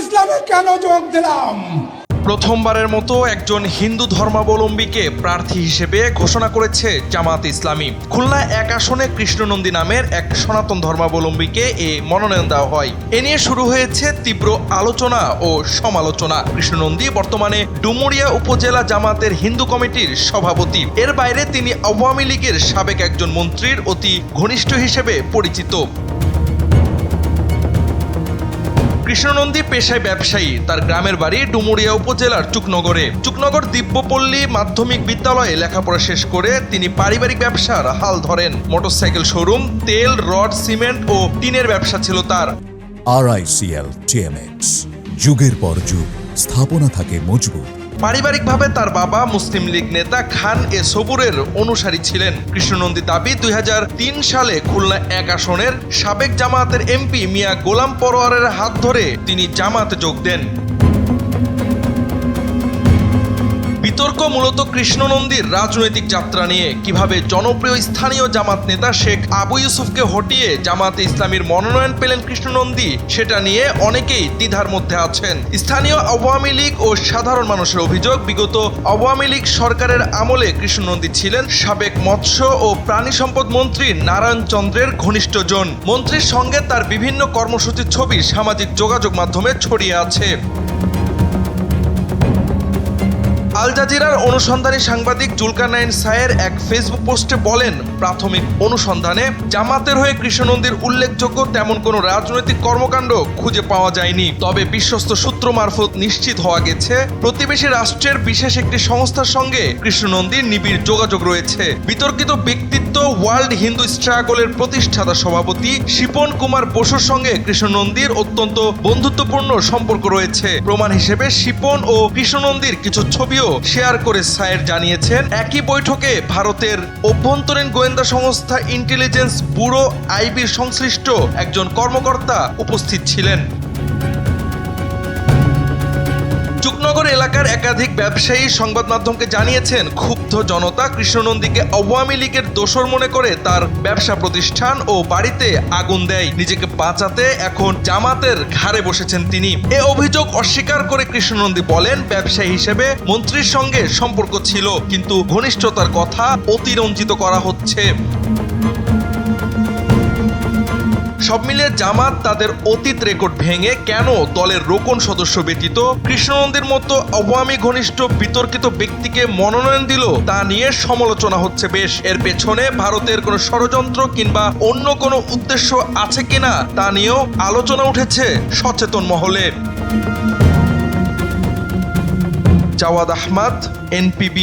ইসলামে কেন যোগ দিলাম? প্রথমবারের মতো একজন হিন্দু ধর্মাবলম্বীকে প্রার্থী হিসেবে ঘোষণা করেছে জামায়াতে ইসলামী। খুলনা 1 আসনে কৃষ্ণনন্দী নামের এক সনাতন ধর্মাবলম্বীকে এ মনোনয়ন দেওয়া হয়। এ নিয়ে শুরু হয়েছে তীব্র আলোচনা ও সমালোচনা। কৃষ্ণনন্দী বর্তমানে ডুমুরিয়া উপজেলা জামায়াতের হিন্দু কমিটির সভাপতি। এর বাইরে তিনি আওয়ামী লীগের সাবেক একজন মন্ত্রীর অতি ঘনিষ্ঠ হিসেবে পরিচিত। কৃষ্ণনন্দী পেশায় ব্যবসায়ী। তার গ্রামের বাড়ি ডুমুরিয়া উপজেলার চুকনগরে। চুকনগর দিব্যপল্লী মাধ্যমিক বিদ্যালয়ে লেখাপড়া শেষ করে তিনি পারিবারিক ব্যবসার হাল ধরেন। মোটরসাইকেল শোরুম, তেল, রড, সিমেন্ট ও টিনের ব্যবসা ছিল তার। RICL TMX, যুগের পর যুগ স্থাপনা থাকে মজবুত। পারিবারিকভাবে তার বাবা মুসলিম লীগ নেতা খান এ সবুরের অনুসারী ছিলেন। কৃষ্ণনন্দী দাবি 2003 সালে খুলনা 1 আসনের সাবেক জামায়াতের এমপি মিয়া গোলাম পরোয়ারের হাত ধরে তিনি জামায়াতে যোগ দেন। বিতর্ক মূলত কৃষ্ণনন্দীর রাজনৈতিক যাত্রা নিয়ে। কিভাবে জনপ্রিয় স্থানীয় জামাত নেতা শেখ আবু ইউসুফকে হটিয়ে জামায়াতে ইসলামীর মনোনয়ন পেলেন কৃষ্ণনন্দী, সেটা নিয়ে অনেকেই দ্বিধার মধ্যে আছেন। স্থানীয় আওয়ামী লীগ ও সাধারণ মানুষের অভিযোগ, বিগত আওয়ামী লীগ সরকারের আমলে কৃষ্ণনন্দী ছিলেন সাবেক মৎস্য ও প্রাণী সম্পদ মন্ত্রী নারায়ণ চন্দ্রের ঘনিষ্ঠজন। মন্ত্রীর সঙ্গে তার বিভিন্ন কর্মসূচির ছবি সামাজিক যোগাযোগ মাধ্যমে ছড়িয়ে আছে। আল জাজিরার অনুসন্ধানী সাংবাদিক জুলকারনাইন সায়ের এক ফেসবুক পোস্টে বলেন, প্রাথমিক অনুসন্ধানে জামাতের হয়ে কৃষ্ণনন্দীর উল্লেখযোগ্য তেমন কোনো রাজনৈতিক কর্মকাণ্ড খুঁজে পাওয়া যায়নি। তবে বিশ্বস্ত সূত্র মারফত নিশ্চিত হওয়া গেছে প্রতিবেশী রাষ্ট্রের বিশেষ একটি সংস্থার সঙ্গে কৃষ্ণনন্দীর নিবিড় যোগাযোগ রয়েছে। বিতর্কিত ব্যক্তিত্ব ওয়ার্ল্ড হিন্দু স্ট্রাগলের প্রতিষ্ঠাতা সভাপতি শিপন কুমার বসুর সঙ্গে কৃষ্ণনন্দীর অত্যন্ত বন্ধুত্বপূর্ণ সম্পর্ক রয়েছে। প্রমাণ হিসেবে শিপন ও কৃষ্ণনন্দীর কিছু ছবিও শেয়ার করে সায়ের জানিয়েছেন, একই বৈঠকে ভারতের অভ্যন্তরীণ গোয়েন্দা সংস্থা ইন্টেলিজেন্স ব্যুরো আইবির সংশ্লিষ্ট একজন কর্মকর্তা উপস্থিত ছিলেন। চুকনগর এলাকার একাধিক ব্যবসায়ী সংবাদ মাধ্যমকে জানিয়েছেন, ক্ষুব্ধ জনতা কৃষ্ণনন্দীকে আওয়ামী লীগের দোসর মনে করে তার ব্যবসা প্রতিষ্ঠান ও বাড়িতে আগুন দেয়। নিজেকে বাঁচাতে এখন জামাতের ঘাড়ে বসেছেন তিনি। এ অভিযোগ অস্বীকার করে কৃষ্ণনন্দী বলেন, ব্যবসায়ী হিসেবে মন্ত্রীর সঙ্গে সম্পর্ক ছিল, কিন্তু ঘনিষ্ঠতার কথা অতিরঞ্জিত করা হচ্ছে। সব মিলিয়ে জামাত তাদের অতীত রেকর্ড ভেঙে কেন দলের রোকন সদস্য ব্যতীত কৃষ্ণনন্দীর মতো আওয়ামী ঘনিষ্ঠ বিতর্কিত ব্যক্তিকে মনোনয়ন দিল তা নিয়ে সমালোচনা হচ্ছে বেশ। এর পেছনে ভারতের কোনো ষড়যন্ত্র কিংবা অন্য কোনো উদ্দেশ্য আছে কিনা তা নিয়েও আলোচনা উঠেছে সচেতন মহলে। জাওয়াদ আহমদ, NPB।